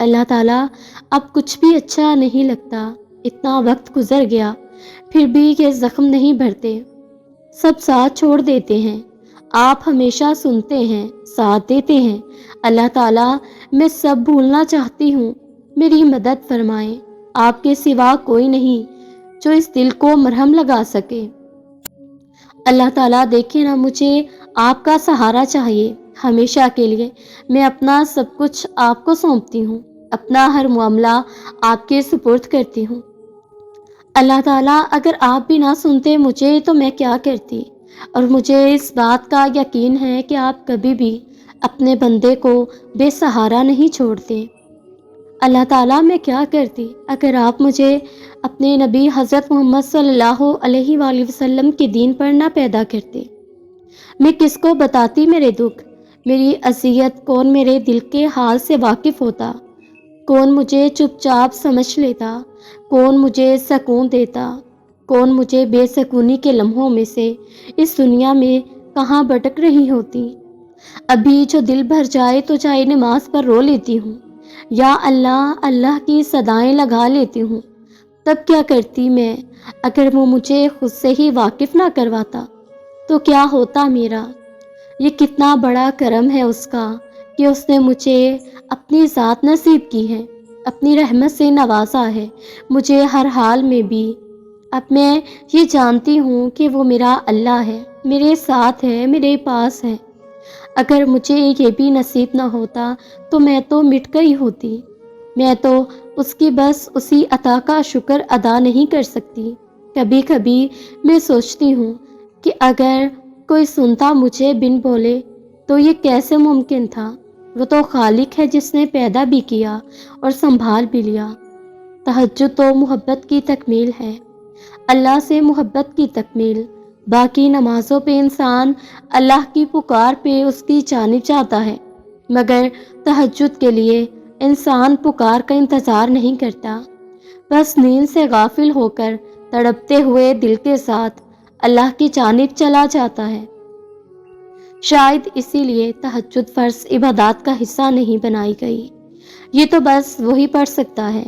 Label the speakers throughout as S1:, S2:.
S1: اللہ تعالیٰ اب کچھ بھی اچھا نہیں لگتا، اتنا وقت گزر گیا پھر بھی یہ زخم نہیں بھرتے، سب ساتھ چھوڑ دیتے ہیں، آپ ہمیشہ سنتے ہیں، ساتھ دیتے ہیں۔ اللہ تعالیٰ میں سب بھولنا چاہتی ہوں، میری مدد فرمائیں، آپ کے سوا کوئی نہیں جو اس دل کو مرہم لگا سکے۔ اللہ تعالیٰ دیکھیں نا، مجھے آپ کا سہارا چاہیے ہمیشہ کے لیے، میں اپنا سب کچھ آپ کو سونپتی ہوں، اپنا ہر معاملہ آپ کے سپرد کرتی ہوں۔ اللہ تعالیٰ اگر آپ بھی نہ سنتے مجھے تو میں کیا کرتی، اور مجھے اس بات کا یقین ہے کہ آپ کبھی بھی اپنے بندے کو بے سہارا نہیں چھوڑتے۔ اللہ تعالیٰ میں کیا کرتی اگر آپ مجھے اپنے نبی حضرت محمد صلی اللہ علیہ وآلہ وسلم کے دین پر نہ پیدا کرتے؟ میں کس کو بتاتی میرے دکھ، میری اذیت؟ کون میرے دل کے حال سے واقف ہوتا؟ کون مجھے چپ چاپ سمجھ لیتا؟ کون مجھے سکون دیتا؟ کون مجھے بے سکونی کے لمحوں میں سے اس دنیا میں کہاں بھٹک رہی ہوتی؟ ابھی جو دل بھر جائے تو چاہے نماز پر رو لیتی ہوں، یا اللہ اللہ کی صدائیں لگا لیتی ہوں۔ تب کیا کرتی میں اگر وہ مجھے خود سے ہی واقف نہ کرواتا؟ تو کیا ہوتا میرا؟ یہ کتنا بڑا کرم ہے اس کا کہ اس نے مجھے اپنی ذات نصیب کی ہے، اپنی رحمت سے نوازا ہے مجھے ہر حال میں بھی۔ اب میں یہ جانتی ہوں کہ وہ میرا اللہ ہے، میرے ساتھ ہے، میرے پاس ہے۔ اگر مجھے یہ بھی نصیب نہ ہوتا تو میں تو مٹ گئی ہوتی، میں تو اس کی بس اسی عطا کا شکر ادا نہیں کر سکتی۔ کبھی کبھی میں سوچتی ہوں کہ اگر کوئی سنتا مجھے بن بولے تو یہ کیسے ممکن تھا؟ وہ تو خالق ہے جس نے پیدا بھی کیا اور سنبھال بھی لیا۔ تہجد تو محبت کی تکمیل ہے، اللہ سے محبت کی تکمیل۔ باقی نمازوں پہ انسان اللہ کی پکار پہ اس کی جانب جاتا ہے، مگر تہجد کے لیے انسان پکار کا انتظار نہیں کرتا، بس نیند سے غافل ہو کر تڑپتے ہوئے دل کے ساتھ اللہ کی جانب چلا جاتا ہے۔ شاید اسی لیے تہجد فرض عبادات کا حصہ نہیں بنائی گئی۔ یہ تو بس وہی پڑھ سکتا ہے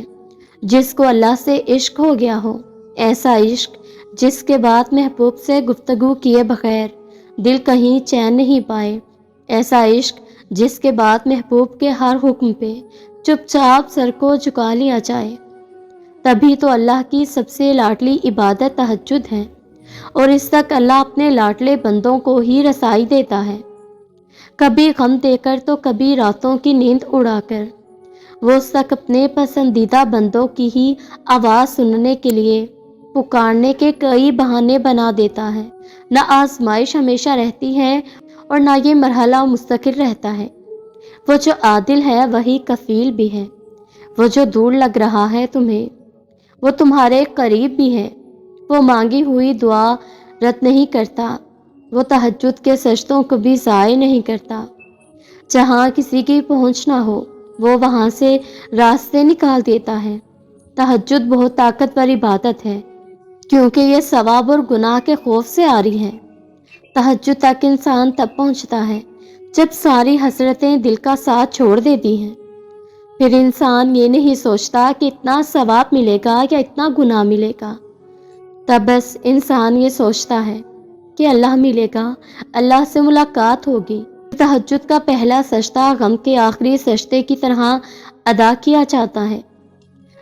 S1: جس کو اللہ سے عشق ہو گیا ہو، ایسا عشق جس کے بعد محبوب سے گفتگو کیے بغیر دل کہیں چین نہیں پائے، ایسا عشق جس کے بعد محبوب کے ہر حکم پہ چپ چاپ سر کو جھکا لیا جائے۔ تبھی تو اللہ کی سب سے لاڈلی عبادت تہجد ہے، اور اس تک اللہ اپنے لاڈلے بندوں کو ہی رسائی دیتا ہے، کبھی غم دے کر تو کبھی راتوں کی نیند اڑا کر۔ وہ اس تک اپنے پسندیدہ بندوں کی ہی آواز سننے کے لیے پکارنے کے کئی بہانے بنا دیتا ہے۔ نہ آزمائش ہمیشہ رہتی ہے اور نہ یہ مرحلہ مستقل رہتا ہے۔ وہ جو عادل ہے وہی کفیل بھی ہے، وہ جو دور لگ رہا ہے تمہیں وہ تمہارے قریب بھی ہے۔ وہ مانگی ہوئی دعا رد نہیں کرتا، وہ تہجد کے سجدوں کو بھی ضائع نہیں کرتا۔ جہاں کسی کی پہنچ نہ ہو وہ وہاں سے راستے نکال دیتا ہے۔ تہجد بہت طاقتور عبادت ہے کیونکہ یہ ثواب اور گناہ کے خوف سے آری ہے۔ تہجد تک انسان تب پہنچتا ہے جب ساری حسرتیں دل کا ساتھ چھوڑ دیتی ہیں۔ پھر انسان یہ نہیں سوچتا کہ اتنا ثواب ملے گا یا اتنا گناہ ملے گا، تب بس انسان یہ سوچتا ہے کہ اللہ ملے گا، اللہ سے ملاقات ہوگی۔ تہجد کا پہلا سجدہ غم کے آخری سجدے کی طرح ادا کیا جاتا ہے،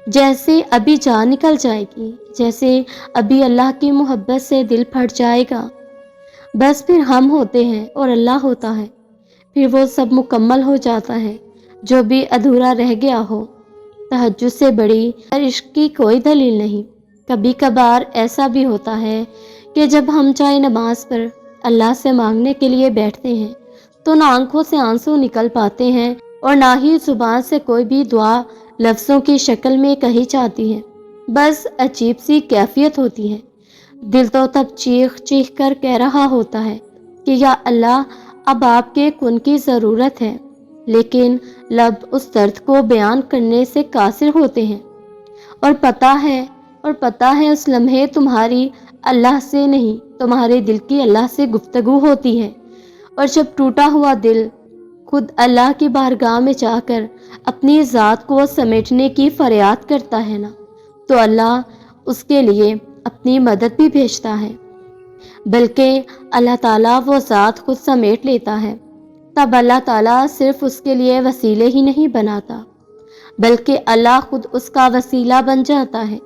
S1: جیسے ابھی جان نکل جائے گی، جیسے ابھی اللہ کی محبت سے دل پھٹ جائے گا۔ بس پھر ہم ہوتے ہیں اور اللہ ہوتا ہے، پھر وہ سب مکمل ہو جاتا ہے جو بھی ادھورا رہ گیا ہو۔ تہجد سے بڑی عشق کی کوئی دلیل نہیں۔ کبھی کبھار ایسا بھی ہوتا ہے کہ جب ہم چاہے نماز پر اللہ سے مانگنے کے لیے بیٹھتے ہیں تو نہ آنکھوں سے آنسو نکل پاتے ہیں اور نہ ہی زبان سے کوئی بھی دعا لفظوں کی شکل میں کہی جاتی ہے، بس عجیب سی کیفیت ہوتی ہے۔ دل تو تب چیخ چیخ کر کہہ رہا ہوتا ہے کہ یا اللہ اب آپ کے کن کی ضرورت ہے، لیکن لب اس درد کو بیان کرنے سے قاصر ہوتے ہیں، اور پتہ ہے اس لمحے تمہاری اللہ سے نہیں، تمہارے دل کی اللہ سے گفتگو ہوتی ہے۔ اور جب ٹوٹا ہوا دل خود اللہ کی بارگاہ میں جا کر اپنی ذات کو سمیٹنے کی فریاد کرتا ہے نا، تو اللہ اس کے لیے اپنی مدد بھی بھیجتا ہے، بلکہ اللہ تعالیٰ وہ ذات خود سمیٹ لیتا ہے۔ تب اللہ تعالیٰ صرف اس کے لیے وسیلے ہی نہیں بناتا، بلکہ اللہ خود اس کا وسیلہ بن جاتا ہے۔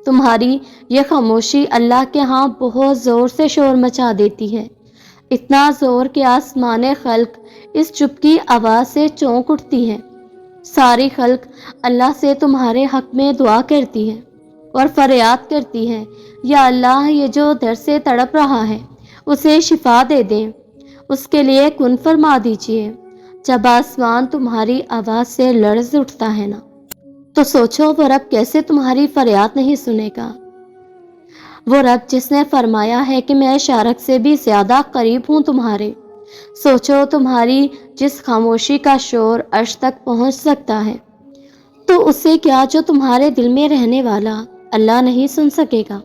S1: تمہاری یہ خاموشی اللہ کے ہاں بہت زور سے شور مچا دیتی ہے، اتنا زور کہ آسمان خلق اس چپ کی آواز سے چونک اٹھتی ہے۔ ساری خلق اللہ سے تمہارے حق میں دعا کرتی ہے اور فریاد کرتی ہے، یا اللہ یہ جو در سے تڑپ رہا ہے اسے شفا دے دیں، اس کے لیے کن فرما دیجیے۔ جب آسمان تمہاری آواز سے لرز اٹھتا ہے نا، تو سوچو وہ رب کیسے تمہاری فریاد نہیں سنے گا۔ وہ رب جس نے فرمایا ہے کہ میں شارک سے بھی زیادہ قریب ہوں تمہارے۔ سوچو تمہاری جس خاموشی کا شور عرش تک پہنچ سکتا ہے، تو اس سے کیا جو تمہارے دل میں رہنے والا اللہ نہیں سن سکے گا۔